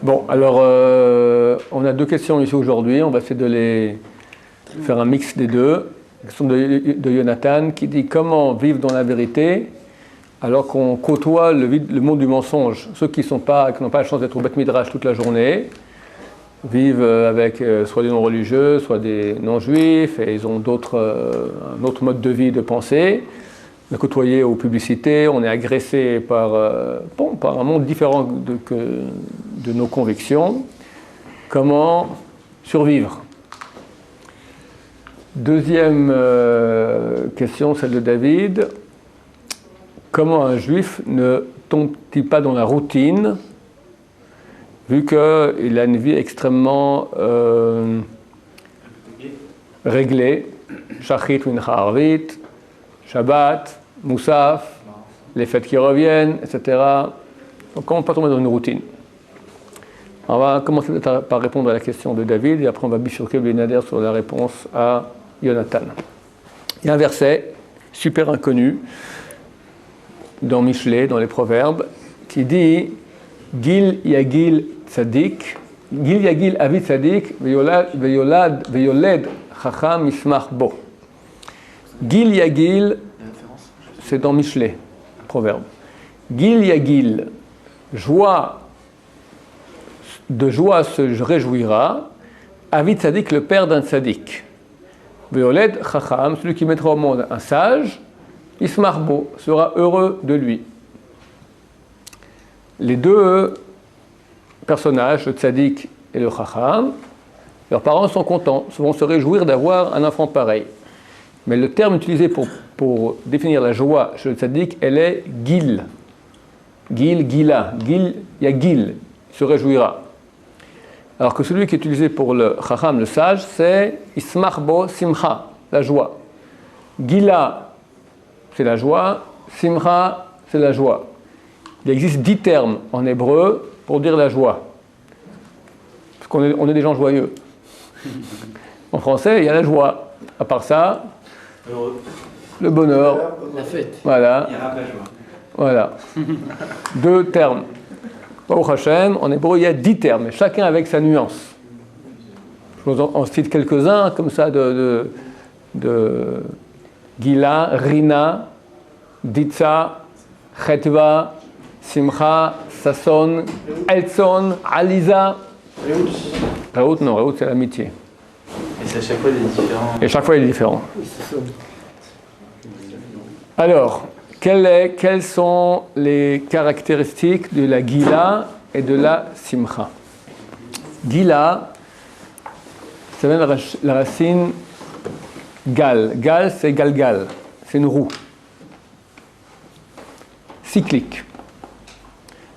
Bon, alors, on a deux questions ici aujourd'hui. On va essayer de faire un mix des deux. La question de Jonathan qui dit comment vivre dans la vérité alors qu'on côtoie le monde du mensonge. Ceux qui n'ont pas la chance d'être au Beth Midrash toute la journée vivent avec soit des non-religieux, soit des non-juifs, et ils ont un autre mode de vie, de pensée. On est côtoyé aux publicités, on est agressé par un monde différent de nos convictions. Comment survivre? Deuxième question, celle de David. Comment un juif ne tombe-t-il pas dans la routine, vu qu'il a une vie extrêmement réglée, Shachrit, Mincha, Arvit, Shabbat, Moussaf, les fêtes qui reviennent, etc. Donc comment ne pas tomber dans une routine? On va commencer par répondre à la question de David, et après on va bifurquer le Nader sur la réponse à Jonathan. Il y a un verset super inconnu dans Michelet, dans les Proverbes, qui dit Gil Yagil Tzadik, Gil Yagil Avi Tzadik, Veyoled Chacham Yismach Bo. Gil Yagil, c'est dans Michelet, Proverbe. Gil Yagil, de joie se réjouira, Avi Tzadik, le père d'un Tzadik. Veyoled Chacham, celui qui mettra au monde un sage, Yismach Bo, sera heureux de lui. Les deux personnages, le Tzadik et le Chacham, leurs parents sont contents, vont se réjouir d'avoir un enfant pareil. Mais le terme utilisé pour définir la joie chez le Tzadik, elle est Gil. Gil, Gila. Gil, il y a Gil, il se réjouira. Alors que celui qui est utilisé pour le Chacham, le sage, c'est Yismach Bo Simcha, la joie. Gila, c'est la joie. Simcha, c'est la joie. Il existe 10 termes en hébreu pour dire la joie. Parce qu'on est des gens joyeux. En français, il y a la joie. À part ça, le bonheur. La fête. Voilà. Il y a la joie. Voilà. 2 termes. Baruch Hashem, en hébreu, il y a 10 termes, chacun avec sa nuance. Je vous en cite quelques-uns, comme ça, de Gila, Rina, Ditsa, Chetva, Simcha, Sasson, Elson, Aliza. Raout, non, Raout c'est l'amitié. Et c'est à chaque fois il est différent. Et chaque fois il est différent. Alors, quelles sont les caractéristiques de la Gila et de la Simcha? Gila, ça vient de la racine Gal. Gal, c'est Galgal, c'est une roue. Cyclique.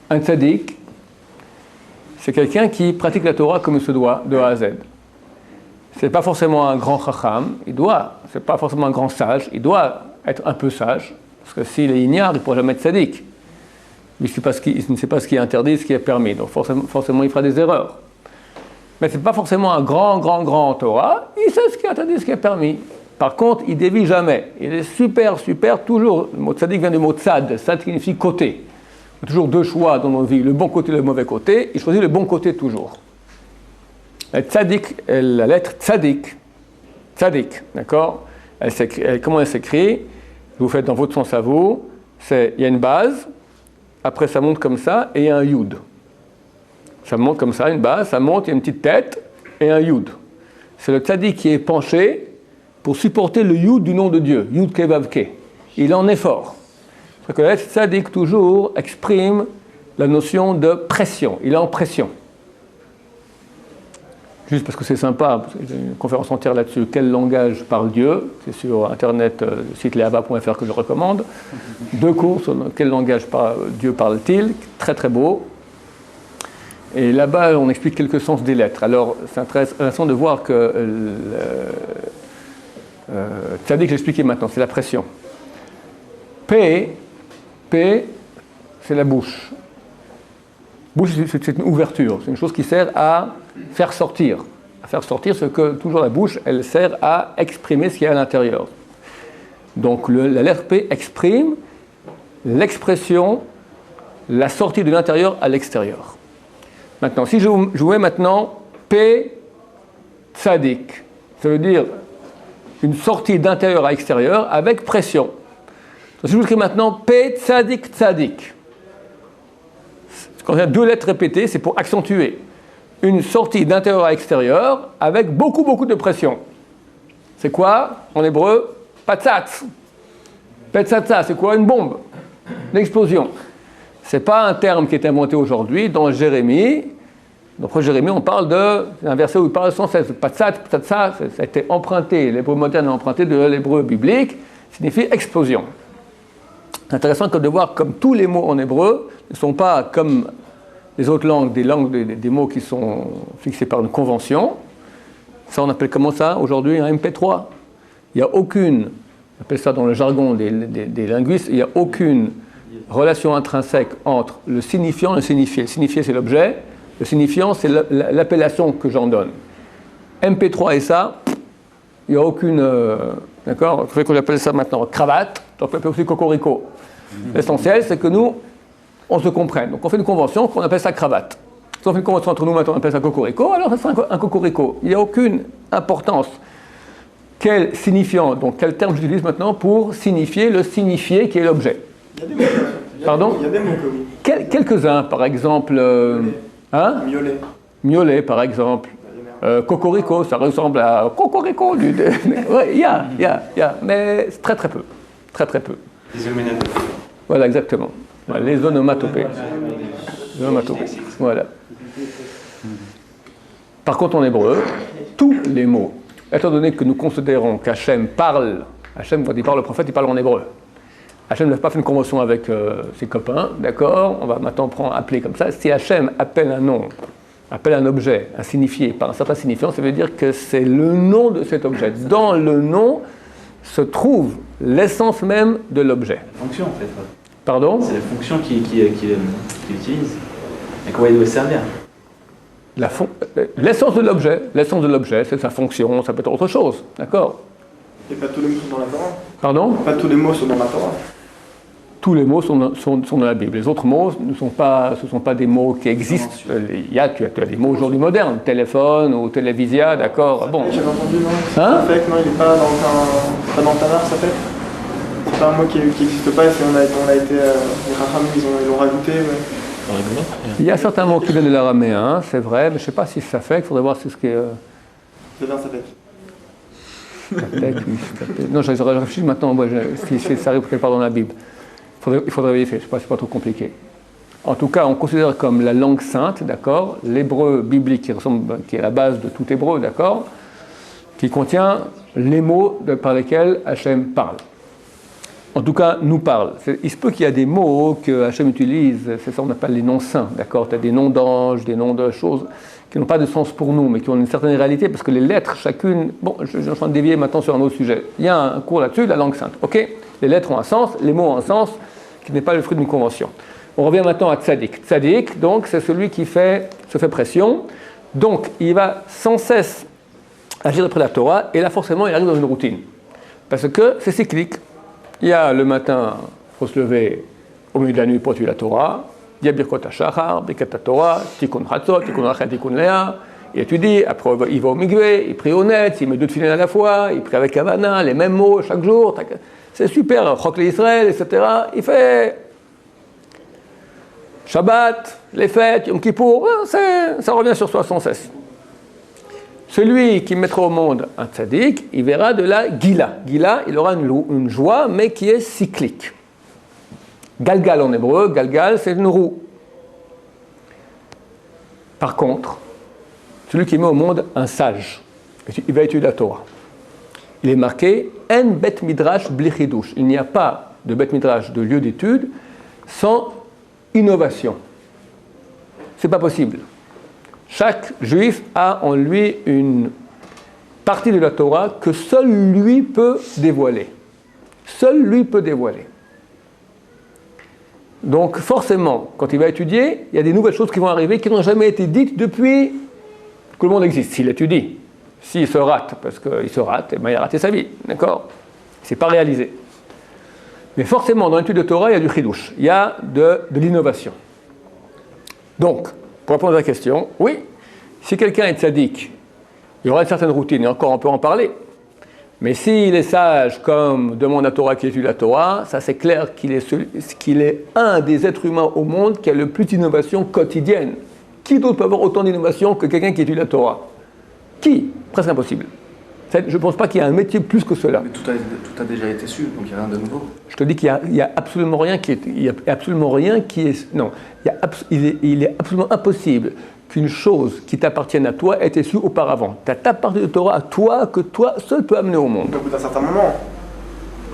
Un tzaddik, c'est quelqu'un qui pratique la Torah comme il se doit, de A à Z. C'est pas forcément un grand chacham, c'est pas forcément un grand sage, il doit être un peu sage, parce que s'il est ignare, il ne pourra jamais être tzaddik. Il ne sait pas ce qui est interdit, ce qui est permis, donc forcément il fera des erreurs. Mais c'est pas forcément un grand Torah, il sait ce qui est interdit, ce qui est permis. Par contre, il dévie jamais. Il est super, toujours. Le mot tzaddik vient du mot tzad. Tzad signifie côté. Il y a toujours 2 choix dans nos vies, le bon côté et le mauvais côté. Il choisit le bon côté toujours. Tzaddik, la lettre tzaddik, d'accord? Comment elle s'écrit? Vous faites dans votre sens à vous. Il y a une base, après ça monte comme ça, et il y a un yud. Ça monte comme ça, une base, ça monte, il y a une petite tête, et un yud. C'est le tzaddik qui est penché pour supporter le yud du nom de Dieu, yud ke vav ke. Il en est fort. Parce que la lettre tzaddik toujours exprime la notion de pression. Il est en pression. Juste parce que c'est sympa, j'ai une conférence entière là-dessus, quel langage parle Dieu, c'est sur internet, le site leava.fr que je recommande. 2 cours sur quel langage Dieu parle-t-il, très très beau. Et là-bas, on explique quelques sens des lettres. Alors, c'est intéressant de voir que tzaddik, j'expliquais maintenant, c'est la pression. P, c'est la bouche. Bouche, c'est une ouverture, c'est une chose qui sert à faire sortir. À faire sortir ce que, toujours la bouche, elle sert à exprimer ce qu'il y a à l'intérieur. Donc la lettre P exprime l'expression, la sortie de l'intérieur à l'extérieur. Maintenant, si je vous mets maintenant P tzadik, ça veut dire une sortie d'intérieur à extérieur avec pression. Donc, si je vous écris maintenant P tzadik tzadik, quand il y a deux lettres répétées, c'est pour accentuer une sortie d'intérieur à extérieur avec beaucoup de pression. C'est quoi en hébreu? Patzatz. Patzatza, c'est quoi? Une bombe, une explosion. Ce n'est pas un terme qui est inventé aujourd'hui. Dans Jérémie, dans Jérémie, on parle d'un verset où il parle sans cesse. Patzatz, patzatza, ça a été emprunté, l'hébreu moderne a emprunté de l'hébreu biblique, signifie explosion. C'est intéressant de voir comme tous les mots en hébreu ne sont pas comme les autres langues, des mots qui sont fixés par une convention. Ça, on appelle comment ça aujourd'hui un MP3. Il n'y a aucune, on appelle ça dans le jargon des linguistes, il n'y a aucune relation intrinsèque entre le signifiant et le signifié. Le signifié, c'est l'objet. Le signifiant, c'est l'appellation que j'en donne. MP3 et ça, il n'y a aucune... d'accord? Il faut que j'appelle ça maintenant cravate, on peut appeler aussi cocorico. L'essentiel, c'est que nous, on se comprenne. Donc on fait une convention qu'on appelle ça cravate. Si on fait une convention entre nous maintenant, on appelle ça cocorico, alors ça sera un cocorico. Il n'y a aucune importance. Quel signifiant, donc quel terme j'utilise maintenant pour signifier le signifié qui est l'objet? Il y a des mots. Pardon? Il y a des mots que oui. Quelques-uns, par exemple... hein? Miolet. Miolet, par exemple. Cocorico, ça ressemble à Cocorico. Ouais, il y a. Mais c'est très peu. Très peu. Les onomatopées. Voilà, exactement. Voilà, les onomatopées. Voilà. Par contre, en hébreu, tous les mots, étant donné que nous considérons qu'Hachem parle, Hachem, quand il parle au prophète, il parle en hébreu. Hachem n'a pas fait une convention avec ses copains, d'accord? On va maintenant appeler comme ça. Si Hachem appelle un nom, appelle un objet, un signifié par un certain signifiant, ça veut dire que c'est le nom de cet objet. Dans le nom se trouve l'essence même de l'objet. La fonction, en fait. Pardon? C'est la fonction qu'il utilise. À quoi il doit servir? L'essence de l'objet, c'est sa fonction, ça peut être autre chose, d'accord? Et pas tous les mots sont dans la Torah. Pardon? Pas tous les mots sont dans la Torah. Tous les mots sont dans la Bible. Les autres mots ce ne sont pas des mots qui existent. Tu as des mots aujourd'hui modernes, téléphone ou télévisia, d'accord? Bon. J'avais entendu, non? Hein? Ça fait, non, il n'est pas dans le Tanakh, ça fait. C'est pas un mot qui n'existe pas, on a été les Rachamim, ils l'ont rajouté. Ouais. Il y a certains mots qui viennent de l'araméen, c'est vrai, mais je ne sais pas si ça fait, il faudrait voir si ce qui est... C'est bien, ça fait. Non, je réfléchis maintenant, si ça arrive quelque part dans la Bible. Il faudrait vérifier, je ne sais pas, c'est pas trop compliqué. En tout cas, on considère comme la langue sainte, d'accord, l'hébreu biblique qui est la base de tout hébreu, d'accord, qui contient les mots par lesquels Hachem parle. En tout cas, nous parle. Il se peut qu'il y a des mots que Hachem utilise, c'est ça qu'on appelle les noms saints, d'accord? Tu as des noms d'anges, des noms de choses qui n'ont pas de sens pour nous, mais qui ont une certaine réalité, parce que les lettres, chacune... Bon, je suis en train de dévier maintenant sur un autre sujet. Il y a un cours là-dessus, la langue sainte, ok? Les lettres ont un sens, les mots ont un sens, qui n'est pas le fruit d'une convention. On revient maintenant à tzadik. Tzadik, donc, c'est celui qui se fait pression. Donc, il va sans cesse agir d'après la Torah, et là, forcément, il arrive dans une routine. Parce que c'est cyclique. Il y a le matin, il faut se lever au milieu de la nuit pour étudier la Torah. Il y a Birkot HaShachar, Birkat HaTorah, Tikkun Chatzot, Tikkun Rachel, Tikkun Léa. Il étudie, après il va au mikvé, il prie au net, il met 2 tefilines à la fois, il prie avec Havana, les mêmes mots chaque jour. C'est super, Chok l'Israël, etc. Il fait Shabbat, les fêtes, Yom Kippour, ça revient sur soi sans cesse. Celui qui mettra au monde un tzaddik, il verra de la gila. Gila, il aura une joie, mais qui est cyclique. Galgal en hébreu, galgal, c'est une roue. Par contre, celui qui met au monde un sage, il va étudier la Torah. Il est marqué En bet midrash bli chidush. Il n'y a pas de bet midrash, de lieu d'étude, sans innovation. C'est pas possible. Chaque juif a en lui une partie de la Torah que seul lui peut dévoiler. Seul lui peut dévoiler. Donc forcément, quand il va étudier, il y a des nouvelles choses qui vont arriver qui n'ont jamais été dites depuis que le monde existe. S'il étudie, s'il se rate, parce qu'il se rate, eh bien, il a raté sa vie, d'accord? Il ne s'est pas réalisé. Mais forcément, dans l'étude de Torah, il y a du chidouche, il y a de l'innovation. Donc, pour répondre à la question, oui, si quelqu'un est tzaddik, il y aura une certaine routine, et encore on peut en parler. Mais s'il est sage, comme demande la Torah qui étudie la Torah, ça c'est clair qu'il est un des êtres humains au monde qui a le plus d'innovation quotidienne. Qui d'autre peut avoir autant d'innovation que quelqu'un qui étudie la Torah? Qui? Presque impossible. Je ne pense pas qu'il y ait un métier plus que cela. Mais tout a déjà été su, donc il n'y a rien de nouveau. Je te dis qu'il n'y a absolument rien qui est... Non, il est absolument impossible qu'une chose qui t'appartienne à toi ait été su auparavant. Tu as ta partie de Torah à toi, que toi seul peux amener au monde. Au bout d'un certain moment.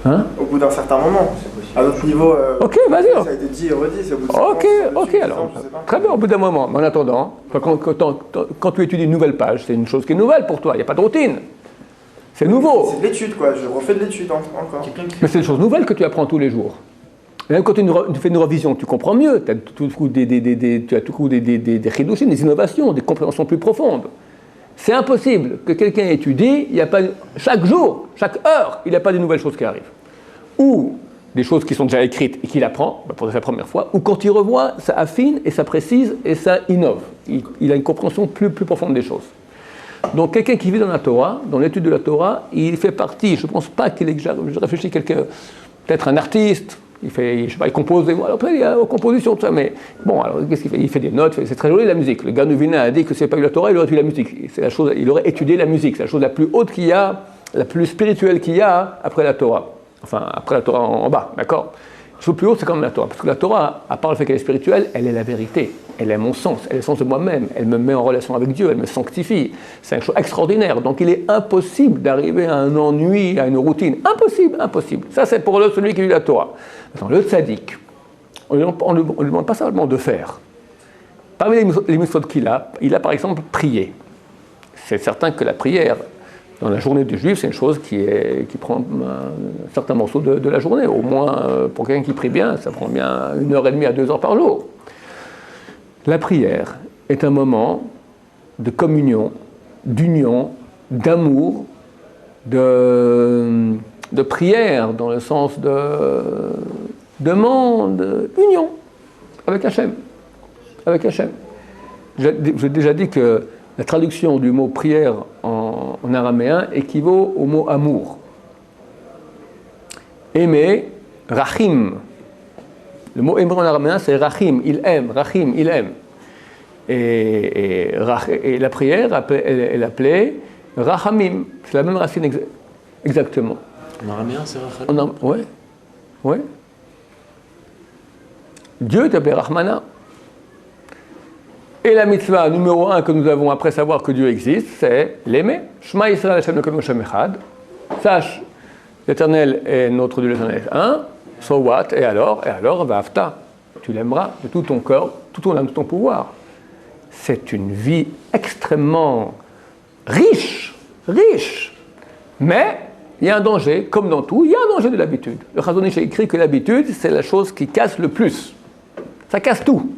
Hein? Au bout d'un certain moment. À notre niveau, ok, vas-y. ça a été dit et redit. C'est au bout de Ok, alors. Très bien, au bout d'un moment. Mais en attendant, quand tu étudies une nouvelle page, c'est une chose qui est nouvelle pour toi. Il n'y a pas de routine. C'est nouveau. C'est de l'étude, quoi. Je refais de l'étude encore. Mais c'est des choses nouvelles que tu apprends tous les jours. Et même quand tu fais une revision, tu comprends mieux. Tu as tout coup des chidushim, des innovations, des compréhensions plus profondes. C'est impossible que quelqu'un étudie, chaque jour, chaque heure, il n'y a pas de nouvelles choses qui arrivent. Ou des choses qui sont déjà écrites et qu'il apprend pour la première fois, ou quand il revoit, ça affine et ça précise et ça innove. Il a une compréhension plus profonde des choses. Donc quelqu'un qui vit dans la Torah, dans l'étude de la Torah, il fait partie, je ne pense pas qu'il est, je réfléchis quelqu'un, peut-être un artiste, il compose des mots, alors après il y a une composition, tout ça, mais bon, alors qu'est-ce qu'il fait? Il fait des notes, c'est très joli la musique. Le gars Novina a dit que s'il n'y avait pas eu la Torah, il aurait étudié la musique. Il aurait étudié la musique, c'est la chose la plus haute qu'il y a, la plus spirituelle qu'il y a après la Torah. Enfin, après la Torah en bas, d'accord? La chose plus haute, c'est quand même la Torah, parce que la Torah, à part le fait qu'elle est spirituelle, elle est la vérité. Elle est mon sens, elle est le sens de moi-même, elle me met en relation avec Dieu, elle me sanctifie. C'est une chose extraordinaire. Donc il est impossible d'arriver à un ennui, à une routine. Impossible. Ça, c'est pour celui qui lit la Torah. Maintenant, le tzaddik, on ne lui demande pas simplement de faire. Parmi les mitzvot qu'il a, il a par exemple prié. C'est certain que la prière, dans la journée du juif, c'est une chose qui prend un certain morceau de la journée. Au moins, pour quelqu'un qui prie bien, ça prend bien 1h30 à 2 heures par jour. La prière est un moment de communion, d'union, d'amour, de prière dans le sens de demande, union avec Hachem. J'ai déjà dit que la traduction du mot prière en araméen équivaut au mot amour. Aimer, rachim. Le mot aimer en araméen, c'est rachim, il aime, rachim, il aime. Et la prière, elle est appelée rachamim. C'est la même racine exactement. En araméen, c'est rachamim? Oui. Dieu est appelé Rahmana. Et la mitzvah numéro 1 que nous avons après savoir que Dieu existe, c'est l'aimer. Shema Yisrael Hashem Elokeinu Hashem Echad. Sache, l'Éternel est notre Dieu, l'Éternel est un. So what? Et alors, va'afta. Tu l'aimeras de tout ton corps, tout ton âme, tout ton pouvoir. C'est une vie extrêmement riche. Mais il y a un danger, comme dans tout, il y a un danger de l'habitude. Le Chazon Ish a écrit que l'habitude, c'est la chose qui casse le plus. Ça casse tout.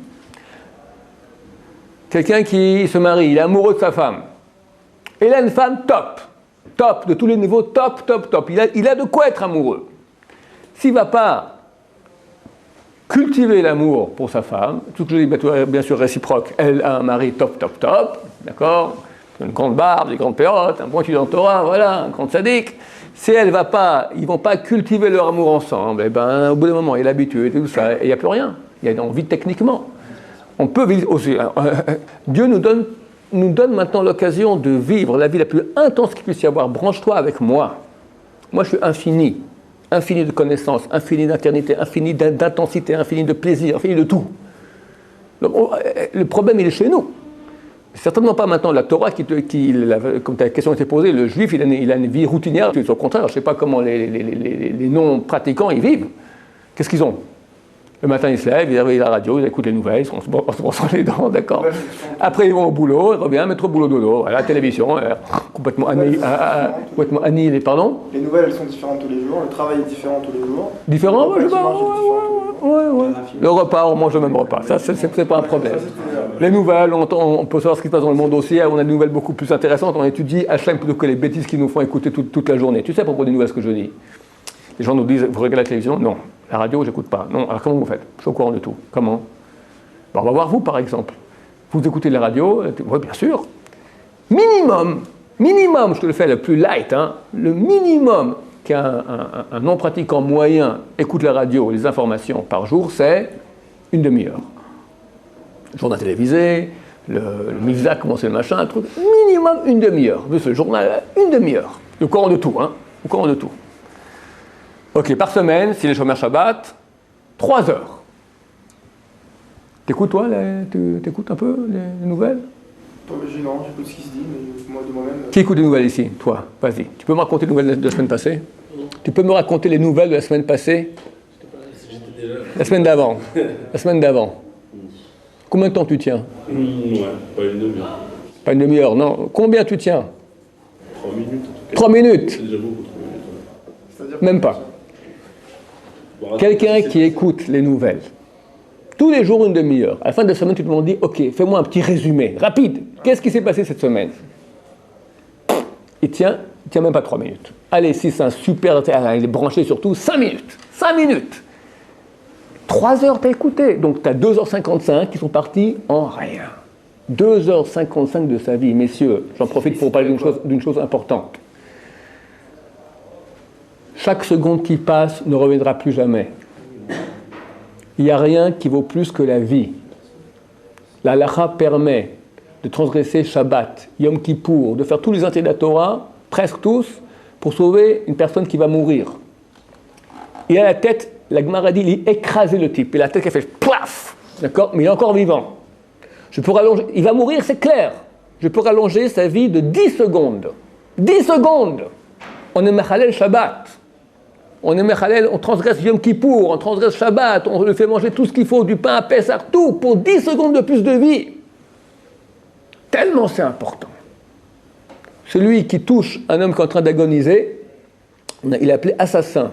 Quelqu'un qui se marie, il est amoureux de sa femme. Il a une femme top, de tous les niveaux, top. Il a de quoi être amoureux. S'il ne va pas cultiver l'amour pour sa femme, tout ce que je dis bien sûr réciproque, elle a un mari top, d'accord, une grande barbe, des grandes pérottes, un pointu dans Torah, voilà, un grand sadique. Si ils ne vont pas cultiver leur amour ensemble, et ben, au bout d'un moment, il y a l'habitude et tout ça, et il n'y a plus rien. Il y a envie techniquement. On peut vivre aussi. Dieu nous donne maintenant l'occasion de vivre la vie la plus intense qu'il puisse y avoir. Branche-toi avec moi. Moi, je suis infini de connaissances, infini d'éternité, infini d'intensité, infini de plaisir, infini de tout. Donc, le problème, il est chez nous. Certainement pas maintenant la Torah comme ta question était posée, le juif, il a une vie routinière. Au contraire, je ne sais pas comment les non-pratiquants, ils vivent. Qu'est-ce qu'ils ont? Le matin, ils se lèvent, ils arrivent à la radio, ils écoutent les nouvelles, ils se brossent les dents, d'accord. Après, ils vont au boulot, ils reviennent, mettre au boulot dodo, voilà, la télévision, complètement annihilée, pardon. Les nouvelles, elles sont différentes tous les jours, le travail est différent tous les jours. Différent, je sais pas. Ouais. Le repas, on mange le même repas, ça, c'est pas un problème. Les nouvelles, on peut savoir ce qui se passe dans le monde aussi, on a des nouvelles beaucoup plus intéressantes, on étudie Hachem plutôt que les bêtises qui nous font écouter toute la journée. Tu sais à propos des nouvelles ce que je dis? Les gens nous disent, vous regardez la télévision? Non. La radio, j'écoute pas. Non. Alors comment vous faites? Je suis au courant de tout. Comment? On va voir vous, par exemple. Vous écoutez la radio? Oui, bien sûr. Minimum, je te le fais le plus light, hein, le minimum qu'un non-pratiquant moyen écoute la radio, les informations par jour, c'est une demi-heure. Le journal télévisé, le Mifzak, comment c'est le machin, un truc, minimum une demi-heure. Ce journal, une demi-heure. Au courant de tout, hein, au courant de tout. Ok, par semaine, si les chômeurs Shabbat, 3 heures. T'écoutes toi, t'écoutes un peu les nouvelles? Non, j'écoute ce qui se dit, mais moi de moi-même. Qui écoute les nouvelles ici? Toi, vas-y. Tu peux me raconter les nouvelles de la semaine passée? Tu peux me raconter les nouvelles de la semaine passée? La semaine d'avant. La semaine d'avant. Combien de temps tu tiens? Ouais, pas une demi-heure. Pas une demi-heure, non. Combien tu tiens? 3 minutes en tout cas. 3 minutes? C'est déjà beaucoup, 3 minutes. Ouais. Même pas. Quelqu'un qui écoute les nouvelles, tous les jours une demi-heure, à la fin de la semaine, tu te demandes, ok, fais-moi un petit résumé, rapide. Qu'est-ce qui s'est passé cette semaine? Il tient même pas 3 minutes. Allez, si c'est un super, il est branché surtout, 5 minutes. 5 minutes. 3 heures t'as écouté, donc t'as 2h55 qui sont partis en rien. 2h55 de sa vie, messieurs, j'en profite pour parler d'une chose importante. Chaque seconde qui passe ne reviendra plus jamais. Il n'y a rien qui vaut plus que la vie. La halakha permet de transgresser Shabbat, Yom Kippour, de faire tous les interdits de la Torah, presque tous, pour sauver une personne qui va mourir. Et à la tête, la Gemara dit, il écrasait le type, et la tête qui a fait plaf, d'accord, mais il est encore vivant. Il va mourir, c'est clair. Je peux rallonger sa vie de 10 secondes. 10 secondes. On est Mechalel Shabbat. On est Mechalel, on transgresse Yom Kippour, on transgresse Shabbat, on lui fait manger tout ce qu'il faut, du pain à Pessah, tout, pour 10 secondes de plus de vie. Tellement c'est important. Celui qui touche un homme qui est en train d'agoniser, il est appelé assassin.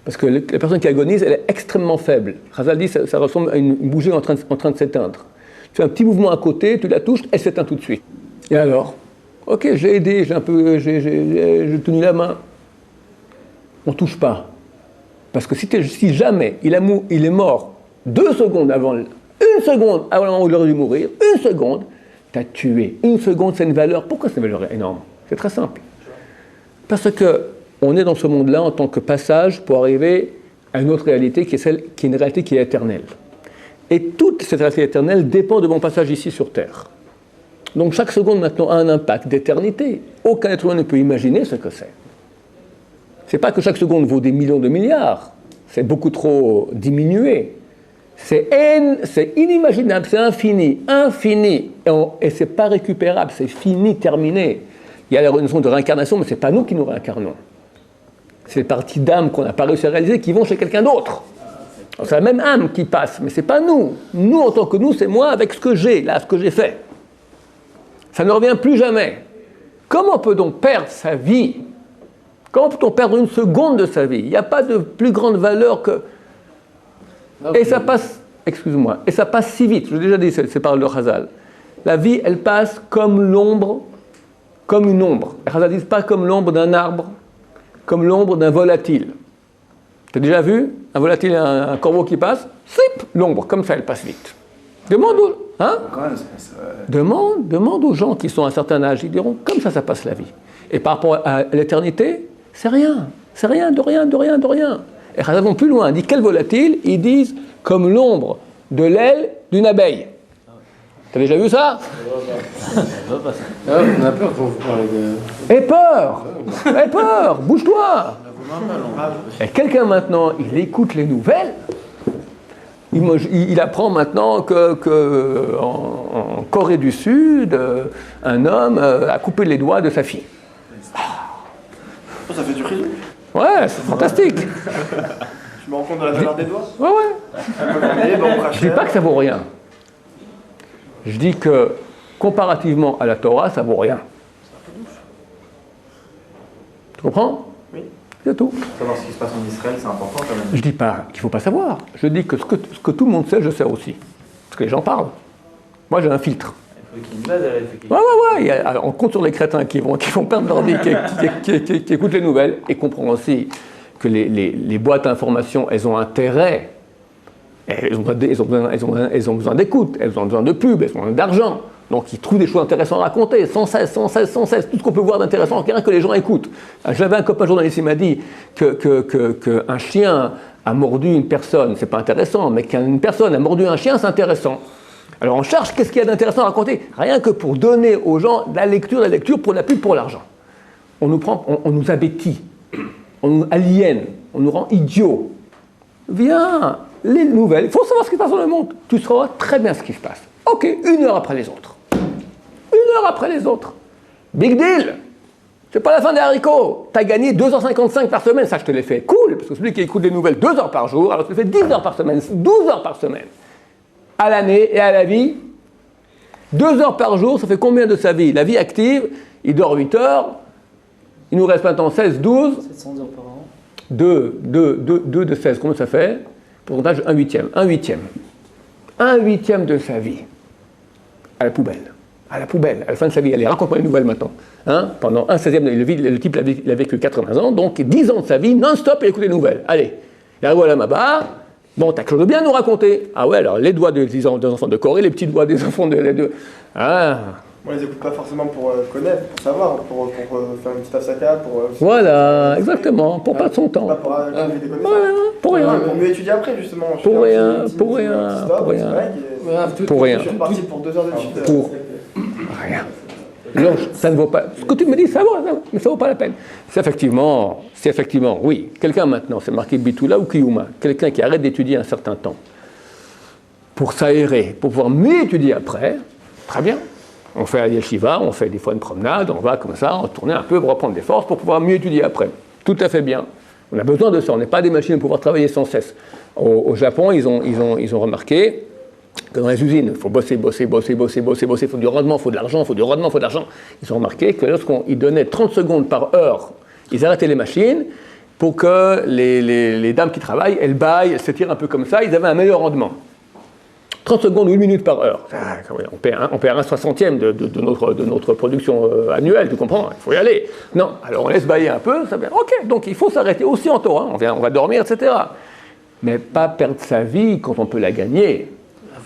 Parce que la personne qui agonise, elle est extrêmement faible. Chazal dit que ça ressemble à une bougie en train de s'éteindre. Tu fais un petit mouvement à côté, tu la touches, elle s'éteint tout de suite. Et alors? Ok, j'ai aidé, j'ai tenu la main. On ne touche pas. Parce que si jamais il est mort 2 secondes avant, 1 seconde avant le moment où il aurait dû mourir, 1 seconde, tu as tué. 1 seconde, c'est une valeur. Pourquoi c'est une valeur énorme? C'est très simple. Parce qu'on est dans ce monde-là en tant que passage pour arriver à une autre réalité qui est une réalité qui est éternelle. Et toute cette réalité éternelle dépend de mon passage ici sur Terre. Donc chaque seconde maintenant a un impact d'éternité. Aucun être humain ne peut imaginer ce que c'est. C'est pas que chaque seconde vaut des millions de milliards, c'est beaucoup trop diminué. C'est inimaginable, c'est infini, et c'est pas récupérable, c'est fini, terminé. Il y a la notion de réincarnation, mais c'est pas nous qui nous réincarnons. C'est les parties d'âme qu'on n'a pas réussi à réaliser qui vont chez quelqu'un d'autre. Alors, c'est la même âme qui passe, mais c'est pas nous. Nous, en tant que nous, c'est moi avec ce que j'ai, là, ce que j'ai fait. Ça ne revient plus jamais. Comment peut donc perdre sa vie? Comment peut-on perdre 1 seconde de sa vie? Il n'y a pas de plus grande valeur que... Et ça passe, excuse-moi, et ça passe si vite. Je l'ai déjà dit, c'est par le Chazal. La vie, elle passe comme l'ombre, comme une ombre. Le Chazal dit pas comme l'ombre d'un arbre, comme l'ombre d'un volatile. Tu as déjà vu un volatile, un corbeau qui passe? Slip, l'ombre, comme ça, elle passe vite. Demande aux gens qui sont à un certain âge, ils diront, comme ça passe la vie. Et par rapport à l'éternité, c'est rien, de rien. Et Chazal vont plus loin, ils disent quel volatile? Ils disent comme l'ombre de l'aile d'une abeille. T'as déjà vu ça? On a peur quand vous parlez de... Aie peur, bouge-toi. Et quelqu'un maintenant, il écoute les nouvelles, il apprend maintenant que en Corée du Sud, un homme a coupé les doigts de sa fille. Ça fait du rire. Ouais, c'est fantastique. Je me rends compte de la valeur des doigts. Ouais. Je dis pas que ça vaut rien. Je dis que comparativement à la Torah, ça vaut rien. Tu comprends? Oui. C'est tout. Savoir ce qui se passe en Israël, c'est important quand même. Je dis pas qu'il ne faut pas savoir. Je dis que ce que tout le monde sait, je sais aussi. Parce que les gens parlent. Moi, j'ai un filtre. Il faut qu'il y ait une base, Ouais. On compte sur les crétins qui vont perdre leur vie, qui écoutent les nouvelles et comprennent aussi que les boîtes d'information, elles ont intérêt Elles ont besoin d'écoute, elles ont besoin de pub, elles ont besoin d'argent. Donc ils trouvent des choses intéressantes à raconter, sans cesse, tout ce qu'on peut voir d'intéressant, rien que les gens écoutent. J'avais un copain journaliste qui m'a dit qu'un chien a mordu une personne, c'est pas intéressant, mais qu'une personne a mordu un chien, c'est intéressant. Alors on cherche qu'est-ce qu'il y a d'intéressant à raconter, rien que pour donner aux gens la lecture pour la pub, pour l'argent. On nous abétit, on nous aliène, on nous rend idiots. Viens, les nouvelles, il faut savoir ce qui se passe dans le monde, tu sauras très bien ce qui se passe. Ok, 1 heure après les autres. 1 heure après les autres. Big deal. C'est pas la fin des haricots. T'as gagné 2h55 par semaine, ça je te l'ai fait. Cool, parce que celui qui écoute les nouvelles 2 heures par jour, alors tu fais 10 heures par semaine, 12 heures par semaine. À l'année et à la vie, 2 heures par jour, ça fait combien de sa vie? La vie active, il dort 8 heures, il nous reste maintenant 16, 12. 700 heures par an. 2 de 16, combien ça fait? Pourcentage 1/8. 1/8. 1/8 de sa vie. À la poubelle. À la poubelle, à la fin de sa vie. Allez, raconte-moi une nouvelle maintenant. Pendant 1/16 de vie, le type il a vécu 80 ans, donc 10 ans de sa vie, non-stop, il écoute les nouvelles. Allez, et alors voilà là-bas. Bon, t'as quelque chose de bien à nous raconter. Ah ouais, alors les doigts des enfants de Corée, les petits doigts des enfants de les deux. Ah. On les écoute pas forcément pour connaître, pour savoir, pour faire une petite afsaka, pour... voilà, exactement, pour perdre son temps. Pas pour accumuler des connaissances. Voilà, pour rien. Pour mieux étudier après, justement. Pour rien. Pour rien. Je suis reparti pour 2 heures d'études. Pour rien. Non, ça ne vaut pas. Ce que tu me dis, ça vaut, mais ça ne vaut pas la peine. C'est effectivement, oui. Quelqu'un maintenant, c'est marqué Bitoula ou Kiyuma, quelqu'un qui arrête d'étudier un certain temps pour s'aérer, pour pouvoir mieux étudier après, très bien. On fait à yeshiva, on fait des fois une promenade, on va comme ça, on tourne un peu pour reprendre des forces pour pouvoir mieux étudier après. Tout à fait bien. On a besoin de ça, on n'est pas des machines pour pouvoir travailler sans cesse. Au Japon, ils ont remarqué que dans les usines, il faut bosser, il faut du rendement, il faut de l'argent, il faut du rendement, il faut de l'argent. Ils ont remarqué que lorsqu'ils donnaient 30 secondes par heure, ils arrêtaient les machines pour que les dames qui travaillent, elles baillent, elles s'étirent un peu comme ça, ils avaient un meilleur rendement. 30 secondes ou 1 minute par heure. On perd 1/60 de notre production annuelle, tu comprends? Il faut y aller. Non, alors on laisse bailler un peu, ça vient. Ok, donc il faut s'arrêter aussi en Torah, on va dormir, etc. Mais pas perdre sa vie quand on peut la gagner.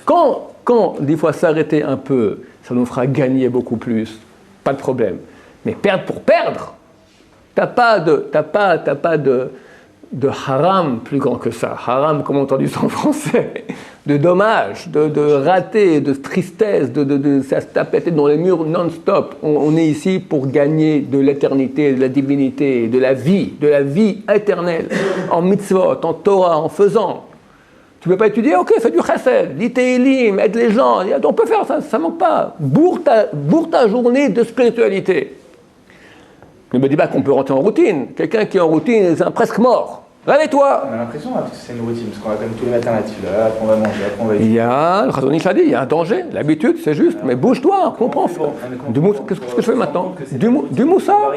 Quand des fois s'arrêter un peu, ça nous fera gagner beaucoup plus, pas de problème. Mais perdre pour perdre, t'as pas de haram plus grand que ça. Haram, comme on dit ça en français, de dommage, de raté, de tristesse, de ça se taper dans les murs non-stop. On est ici pour gagner de l'éternité, de la divinité, de la vie éternelle, en mitzvot, en Torah, en faisant. Tu ne peux pas étudier, ok, fais du chesed, lis Tehillim, aide les gens, on peut faire ça, ça ne manque pas. Bourre ta journée de spiritualité. Ne me dis pas qu'on peut rentrer en routine. Quelqu'un qui est en routine est presque mort. Réveille-toi. On a l'impression que c'est une routine, parce qu'on a quand même tous les matins là, après on va manger, après on va étudier. Il y a, le Chazon Ish l'a dit, il y a un danger. L'habitude, c'est juste, mais bouge-toi, comprends. Qu'est-ce que je fais maintenant? Du moussard,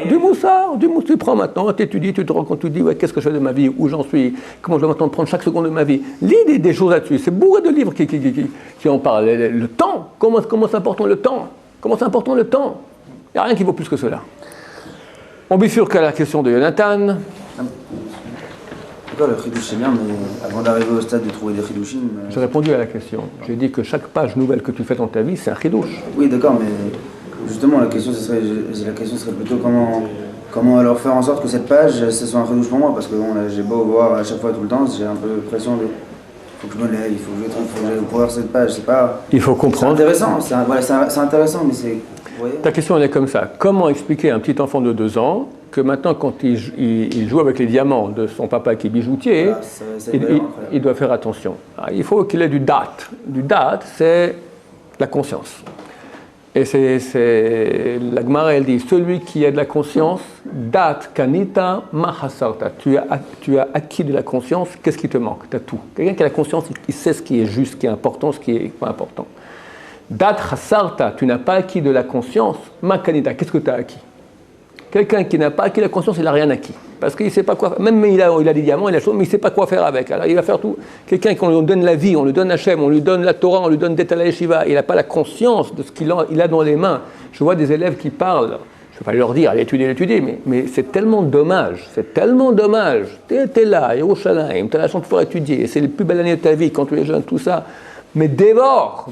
tu prends maintenant, tu étudies, tu te rends compte, tu dis, ouais, qu'est-ce que je fais de ma vie, où j'en suis, comment je dois maintenant prendre chaque seconde de ma vie. Lis des choses là-dessus, c'est bourré de livres qui en parlent. Le temps, comment c'est important le temps? Comment c'est important le temps? Il n'y a rien qui vaut plus que cela. On bifurque à la question de Jonathan. Le chidouche c'est bien, mais avant d'arriver au stade de trouver des chidouchim... J'ai répondu à la question. J'ai dit que chaque page nouvelle que tu fais dans ta vie, c'est un chidouche. Oui, d'accord, mais justement, la question serait plutôt comment alors faire en sorte que cette page, ce soit un chidouche pour moi, parce que bon, là, j'ai beau voir à chaque fois tout le temps, j'ai un peu l'impression de... Il faut que je me lève, il faut que je trouve, il faut que j'aille voir cette page, c'est pas... Il faut comprendre. C'est intéressant, c'est intéressant, mais c'est... Ta question, elle est comme ça. Comment expliquer à un petit enfant de 2 ans que maintenant, quand il joue avec les diamants de son papa qui est bijoutier, il doit faire attention. Alors, il faut qu'il ait du date. Du date, c'est la conscience. Et la Gemara, elle dit, celui qui a de la conscience, date kanita mahasarta. Tu as acquis de la conscience, qu'est-ce qui te manque? Tu as tout. Quelqu'un qui a la conscience, il sait ce qui est juste, ce qui est important, ce qui est pas important. Dat hasarta, tu n'as pas acquis de la conscience, makanita, qu'est-ce que tu as acquis? Quelqu'un qui n'a pas acquis la conscience, il n'a rien acquis. Parce qu'il ne sait pas quoi faire. Même il a des diamants, il a des choses, mais il ne sait pas quoi faire avec. Alors il va faire tout. Quelqu'un qui lui donne la vie, on lui donne Hachem, on lui donne la Torah, on lui donne d'être à la yeshiva, il n'a pas la conscience de ce qu'il a dans les mains. Je vois des élèves qui parlent. Je Je ne vais pas leur dire, allez étudier, mais c'est tellement dommage, T'es là, à Yerushalayim, tu as la chance de pouvoir étudier, c'est les plus belles années de ta vie quand tu es jeune, tout ça. Mais dévore.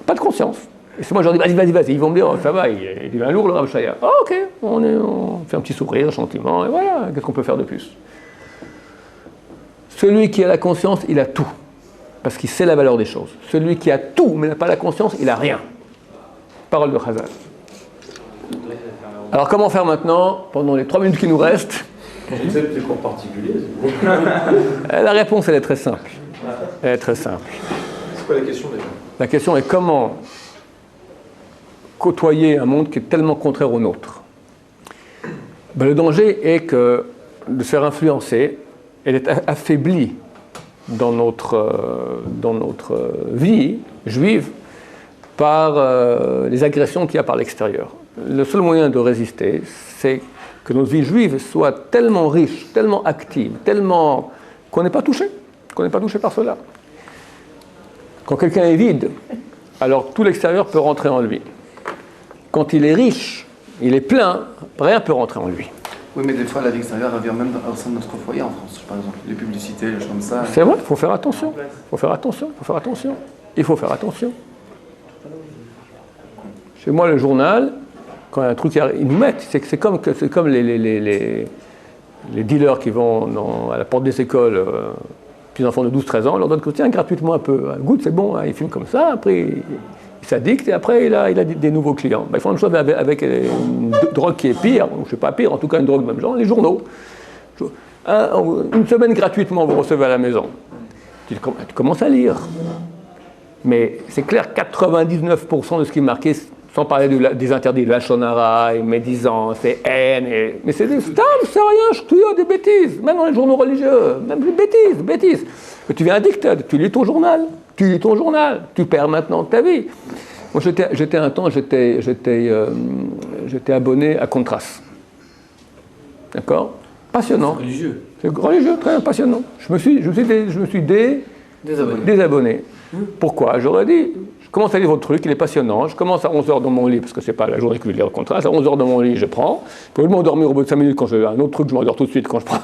Pas de conscience. Et c'est moi, je leur dis, vas-y, ils vont me dire, oh, ça va, il devient lourd le Rav Shaya. Ah, ok, on fait un petit sourire, gentiment, et voilà, qu'est-ce qu'on peut faire de plus? Celui qui a la conscience, il a tout, parce qu'il sait la valeur des choses. Celui qui a tout, mais n'a pas la conscience, il n'a rien. Parole de Chazal. Alors, comment faire maintenant, pendant les 3 minutes qui nous restent? Concept des cours particuliers. La réponse, elle est très simple. C'est quoi la question déjà? La question est comment côtoyer un monde qui est tellement contraire au nôtre. Ben, le danger est que de se faire influencer et d'être affaibli dans notre vie juive par les agressions qu'il y a par l'extérieur. Le seul moyen de résister, c'est que notre vie juive soit tellement riche, tellement active, tellement qu'on n'est pas touché par cela. Quand quelqu'un est vide, alors tout l'extérieur peut rentrer en lui. Quand il est riche, il est plein, rien ne peut rentrer en lui. Oui, mais des fois, la vie extérieure revient même au sein de notre foyer en France, par exemple. Les publicités, les choses comme ça. C'est vrai, il faut faire attention. Chez moi, le journal, quand il y a un truc, ils nous mettent. C'est comme les dealers qui vont à la porte des écoles, petits enfants de 12-13 ans, on leur donne tiens, gratuitement un peu. Goûte, c'est bon, hein, ils filment comme ça, après il s'addicte et après il a des nouveaux clients. Ben, ils font la même chose avec une drogue qui est pire, ou je ne sais pas pire, en tout cas une drogue de même genre, les journaux. Une semaine gratuitement, vous recevez à la maison. Tu commences à lire. Mais c'est clair, 99% de ce qui est marqué, sans parler des interdits de la shonara, et médisance, et haine, mais c'est des stam, c'est rien, des bêtises, même dans les journaux religieux, même des bêtises. Mais tu viens addicted, tu lis ton journal, tu perds maintenant ta vie. Moi, j'étais un temps, j'étais abonné à Contras. D'accord? Passionnant. C'est religieux, très passionnant. Je me suis désabonné. Pourquoi? J'aurais dit, je commence à lire votre truc, il est passionnant, je commence à 11h dans mon lit, parce que c'est pas la journée que je vais lire le contrat, à 11h dans mon lit, je prends, puis au lieu de m'endormir au bout de 5 minutes, quand j'ai un autre truc, je m'endors tout de suite, quand je prends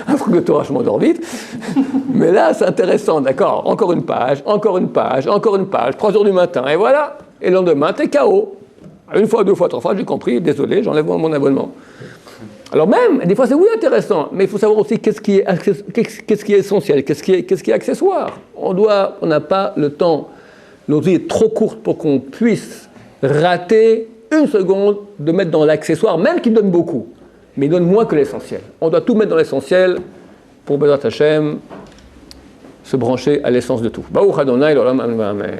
un truc de Torah, je m'endors vite. Mais là, c'est intéressant, d'accord, encore une page, 3h du matin, et voilà, et le lendemain, t'es KO. Une fois, 2 fois, 3 fois, j'ai compris, désolé, j'enlève mon abonnement. Alors même, des fois c'est oui intéressant, mais il faut savoir aussi qu'est-ce qui est essentiel, qu'est-ce qui est accessoire. On n'a pas le temps, notre vie est trop courte pour qu'on puisse rater une seconde de mettre dans l'accessoire, même qui donne beaucoup, mais il donne moins que l'essentiel. On doit tout mettre dans l'essentiel pour Bezrat Hashem se brancher à l'essence de tout. Baruch Adonai l'olam amen.